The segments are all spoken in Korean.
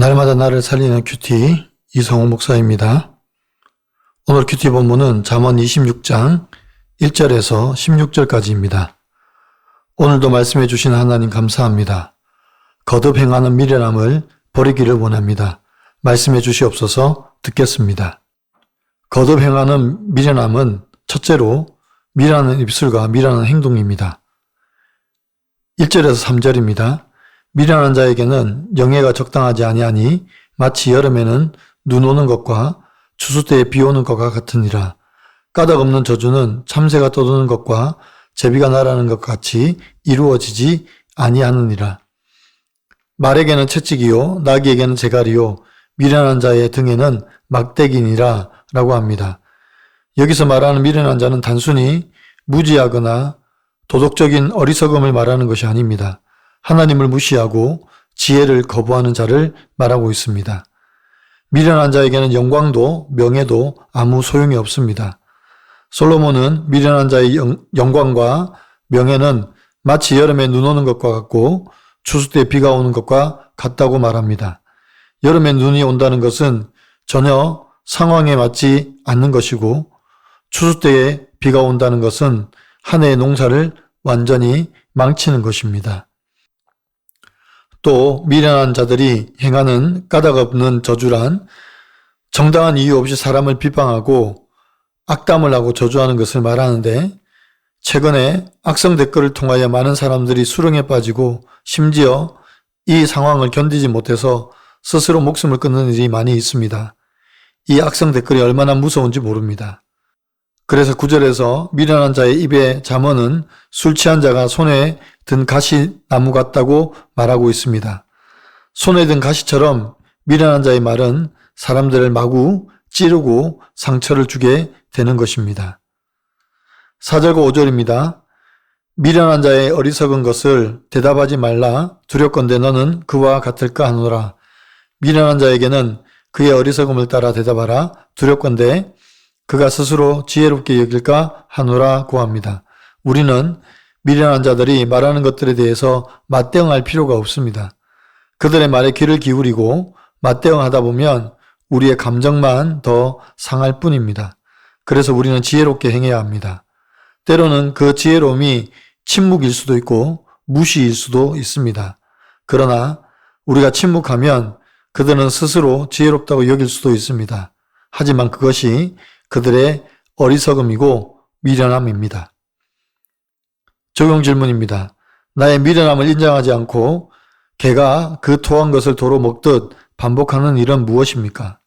날마다 나를 살리는 큐티 이성호 목사입니다. 오늘 큐티 본문은 잠언 26장 1절에서 16절까지입니다. 오늘도 말씀해 주신 하나님 감사합니다. 거듭 행하는 미련함을 버리기를 원합니다. 말씀해 주시옵소서. 듣겠습니다. 거듭 행하는 미련함은 첫째로 미라는 입술과 미라는 행동입니다. 1절에서 3절입니다. 미련한 자에게는 영예가 적당하지 아니하니 마치 여름에는 눈 오는 것과 추수 때에 비 오는 것과 같으니라. 까닭없는 저주는 참새가 떠도는 것과 제비가 날아가는 것 같이 이루어지지 아니하느니라. 말에게는 채찍이요 나귀에게는 재갈이요 미련한 자의 등에는 막대기니라 라고 합니다. 여기서 말하는 미련한 자는 단순히 무지하거나 도덕적인 어리석음을 말하는 것이 아닙니다. 하나님을 무시하고 지혜를 거부하는 자를 말하고 있습니다. 미련한 자에게는 영광도 명예도 아무 소용이 없습니다. 솔로몬은 미련한 자의 영광과 명예는 마치 여름에 눈 오는 것과 같고 추수 때 비가 오는 것과 같다고 말합니다. 여름에 눈이 온다는 것은 전혀 상황에 맞지 않는 것이고 추수 때에 비가 온다는 것은 한 해의 농사를 완전히 망치는 것입니다. 또 미련한 자들이 행하는 까닭없는 저주란 정당한 이유 없이 사람을 비방하고 악담을 하고 저주하는 것을 말하는데 최근에 악성 댓글을 통하여 많은 사람들이 수렁에 빠지고 심지어 이 상황을 견디지 못해서 스스로 목숨을 끊는 일이 많이 있습니다. 이 악성 댓글이 얼마나 무서운지 모릅니다. 그래서 9절에서 미련한 자의 입의 잠언은 술 취한 자가 손에 든 가시나무 같다고 말하고 있습니다. 손에 든 가시처럼 미련한 자의 말은 사람들을 마구 찌르고 상처를 주게 되는 것입니다. 4절과 5절입니다. 미련한 자의 어리석은 것을 대답하지 말라. 두렵건대 너는 그와 같을까 하노라. 미련한 자에게는 그의 어리석음을 따라 대답하라. 두렵건대 그가 스스로 지혜롭게 여길까 하노라 고합니다. 우리는 미련한 자들이 말하는 것들에 대해서 맞대응할 필요가 없습니다. 그들의 말에 귀를 기울이고 맞대응하다 보면 우리의 감정만 더 상할 뿐입니다. 그래서 우리는 지혜롭게 행해야 합니다. 때로는 그 지혜로움이 침묵일 수도 있고 무시일 수도 있습니다. 그러나 우리가 침묵하면 그들은 스스로 지혜롭다고 여길 수도 있습니다. 하지만 그것이 그들의 어리석음이고 미련함입니다. 적용 질문입니다. 나의 미련함을 인정하지 않고 개가 그 토한 것을 도로 먹듯 반복하는 일은 무엇입니까?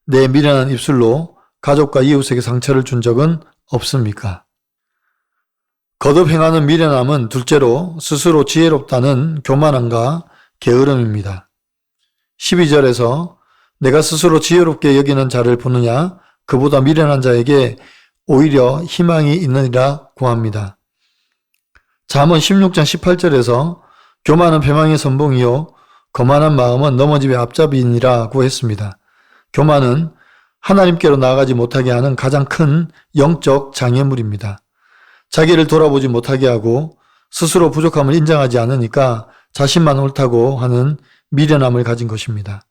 내 미련한 입술로 가족과 이웃에게 상처를 준 적은 없습니까? 거듭 행하는 미련함은 둘째로 스스로 지혜롭다는 교만함과 게으름입니다. 12절에서 내가 스스로 지혜롭게 여기는 자를 보느냐 그보다 미련한 자에게 오히려 희망이 있느니라 고합니다. 잠언 16장 18절에서 교만은 패망의 선봉이요 거만한 마음은 넘어짐의 앞잡이니라고 했습니다. 교만은 하나님께로 나아가지 못하게 하는 가장 큰 영적 장애물입니다. 자기를 돌아보지 못하게 하고 스스로 부족함을 인정하지 않으니까 자신만 옳다고 하는 미련함을 가진 것입니다.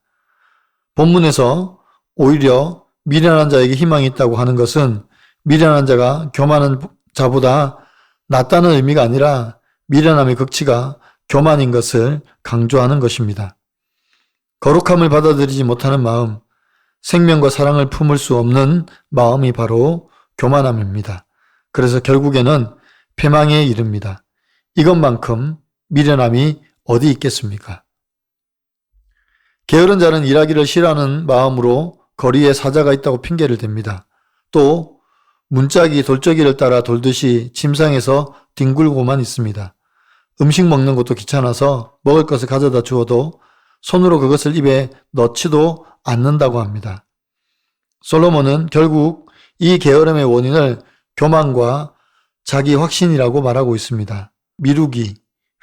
본문에서 오히려 미련한 자에게 희망이 있다고 하는 것은 미련한 자가 교만한 자보다 낫다는 의미가 아니라 미련함의 극치가 교만인 것을 강조하는 것입니다. 거룩함을 받아들이지 못하는 마음, 생명과 사랑을 품을 수 없는 마음이 바로 교만함입니다. 그래서 결국에는 패망에 이릅니다. 이것만큼 미련함이 어디 있겠습니까? 게으른 자는 일하기를 싫어하는 마음으로 거리에 사자가 있다고 핑계를 댑니다. 또 문짝이 돌적이를 따라 돌듯이 침상에서 뒹굴고만 있습니다. 음식 먹는 것도 귀찮아서 먹을 것을 가져다 주어도 손으로 그것을 입에 넣지도 않는다고 합니다. 솔로몬은 결국 이 게으름의 원인을 교만과 자기 확신이라고 말하고 있습니다. 미루기,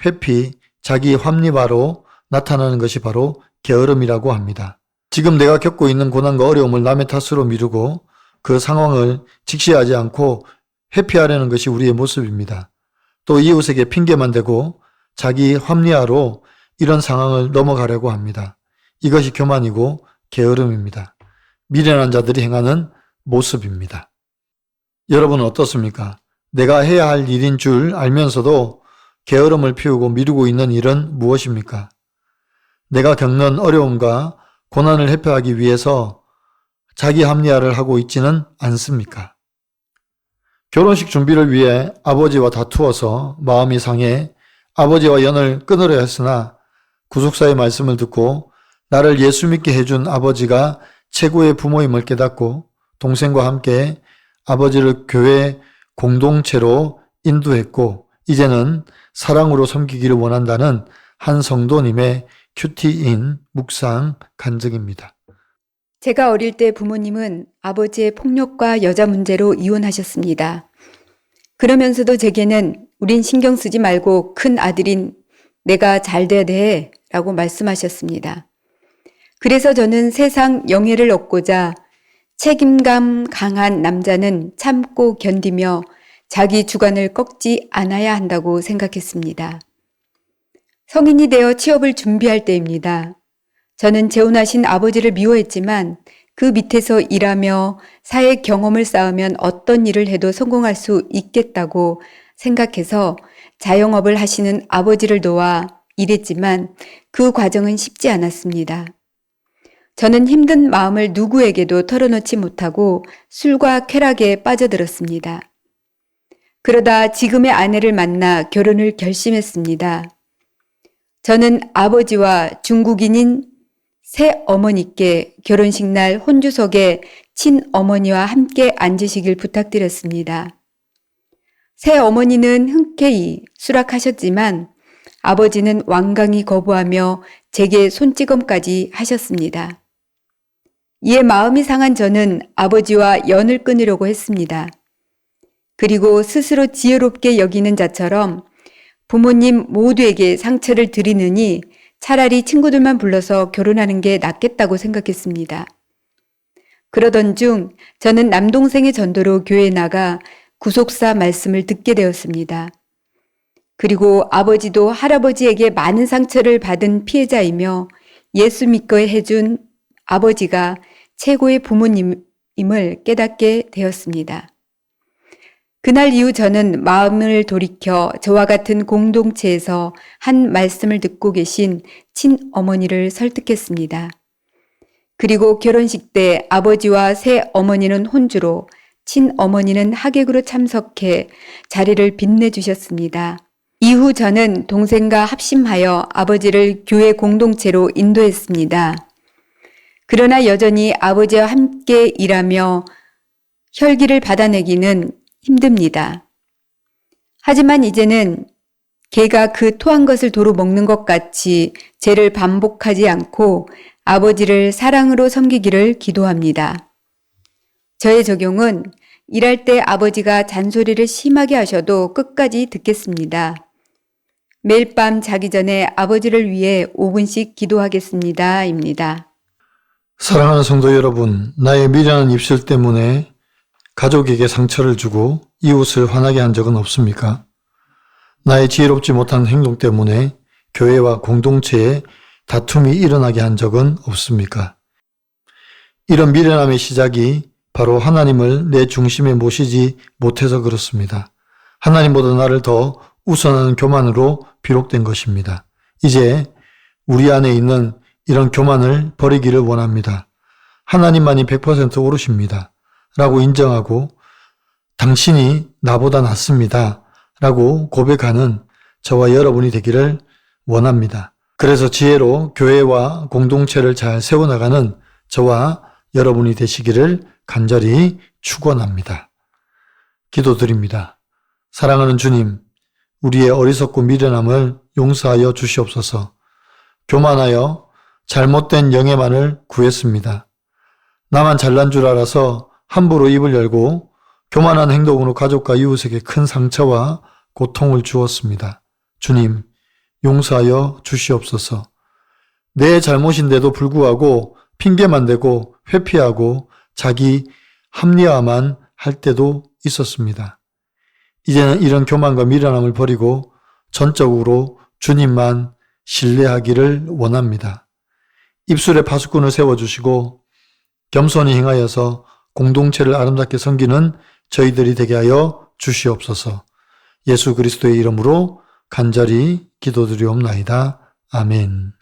회피, 자기 합리화로 나타나는 것이 바로 게으름이라고 합니다. 지금 내가 겪고 있는 고난과 어려움을 남의 탓으로 미루고 그 상황을 직시하지 않고 회피하려는 것이 우리의 모습입니다. 또 이웃에게 핑계만 대고 자기 합리화로 이런 상황을 넘어가려고 합니다. 이것이 교만이고 게으름입니다. 미련한 자들이 행하는 모습입니다. 여러분은 어떻습니까? 내가 해야 할 일인 줄 알면서도 게으름을 피우고 미루고 있는 일은 무엇입니까? 내가 겪는 어려움과 고난을 회피하기 위해서 자기 합리화를 하고 있지는 않습니까? 결혼식 준비를 위해 아버지와 다투어서 마음이 상해 아버지와 연을 끊으려 했으나 구속사의 말씀을 듣고 나를 예수 믿게 해준 아버지가 최고의 부모임을 깨닫고 동생과 함께 아버지를 교회 공동체로 인도했고 이제는 사랑으로 섬기기를 원한다는 한 성도님의 큐티인 묵상 간증입니다. 제가 어릴 때 부모님은 아버지의 폭력과 여자 문제로 이혼하셨습니다. 그러면서도 제게는 우린 신경 쓰지 말고 큰 아들인 내가 잘 돼야 돼 라고 말씀하셨습니다. 그래서 저는 세상 영예를 얻고자 책임감 강한 남자는 참고 견디며 자기 주관을 꺾지 않아야 한다고 생각했습니다. 성인이 되어 취업을 준비할 때입니다. 저는 재혼하신 아버지를 미워했지만 그 밑에서 일하며 사회 경험을 쌓으면 어떤 일을 해도 성공할 수 있겠다고 생각해서 자영업을 하시는 아버지를 도와 일했지만 그 과정은 쉽지 않았습니다. 저는 힘든 마음을 누구에게도 털어놓지 못하고 술과 쾌락에 빠져들었습니다. 그러다 지금의 아내를 만나 결혼을 결심했습니다. 저는 아버지와 중국인인 새어머니께 결혼식 날 혼주석에 친어머니와 함께 앉으시길 부탁드렸습니다. 새어머니는 흔쾌히 수락하셨지만 아버지는 완강히 거부하며 제게 손찌검까지 하셨습니다. 이에 마음이 상한 저는 아버지와 연을 끊으려고 했습니다. 그리고 스스로 지혜롭게 여기는 자처럼 부모님 모두에게 상처를 드리느니 차라리 친구들만 불러서 결혼하는 게 낫겠다고 생각했습니다. 그러던 중 저는 남동생의 전도로 교회에 나가 구속사 말씀을 듣게 되었습니다. 그리고 아버지도 할아버지에게 많은 상처를 받은 피해자이며 예수 믿고 해준 아버지가 최고의 부모님임을 깨닫게 되었습니다. 그날 이후 저는 마음을 돌이켜 저와 같은 공동체에서 한 말씀을 듣고 계신 친어머니를 설득했습니다. 그리고 결혼식 때 아버지와 새어머니는 혼주로 친어머니는 하객으로 참석해 자리를 빛내주셨습니다. 이후 저는 동생과 합심하여 아버지를 교회 공동체로 인도했습니다. 그러나 여전히 아버지와 함께 일하며 혈기를 받아내기는 힘듭니다. 하지만 이제는 개가 그 토한 것을 도로 먹는 것 같이 죄를 반복하지 않고 아버지를 사랑으로 섬기기를 기도합니다. 저의 적용은 일할 때 아버지가 잔소리를 심하게 하셔도 끝까지 듣겠습니다. 매일 밤 자기 전에 아버지를 위해 5분씩 기도하겠습니다. 입니다. 사랑하는 성도 여러분, 나의 미련한 입술 때문에 가족에게 상처를 주고 이웃을 화나게 한 적은 없습니까? 나의 지혜롭지 못한 행동 때문에 교회와 공동체에 다툼이 일어나게 한 적은 없습니까? 이런 미련함의 시작이 바로 하나님을 내 중심에 모시지 못해서 그렇습니다. 하나님보다 나를 더 우선하는 교만으로 비롯된 것입니다. 이제 우리 안에 있는 이런 교만을 버리기를 원합니다. 하나님만이 100% 옳으십니다. 라고 인정하고 당신이 나보다 낫습니다. 라고 고백하는 저와 여러분이 되기를 원합니다. 그래서 지혜로 교회와 공동체를 잘 세워나가는 저와 여러분이 되시기를 간절히 축원합니다. 기도드립니다. 사랑하는 주님, 우리의 어리석고 미련함을 용서하여 주시옵소서. 교만하여 잘못된 영예만을 구했습니다. 나만 잘난 줄 알아서 함부로 입을 열고 교만한 행동으로 가족과 이웃에게 큰 상처와 고통을 주었습니다. 주님, 용서하여 주시옵소서. 내 잘못인데도 불구하고 핑계만 대고 회피하고 자기 합리화만 할 때도 있었습니다. 이제는 이런 교만과 미련함을 버리고 전적으로 주님만 신뢰하기를 원합니다. 입술에 파수꾼을 세워주시고 겸손히 행하여서 공동체를 아름답게 섬기는 저희들이 되게 하여 주시옵소서. 예수 그리스도의 이름으로 간절히 기도드리옵나이다. 아멘.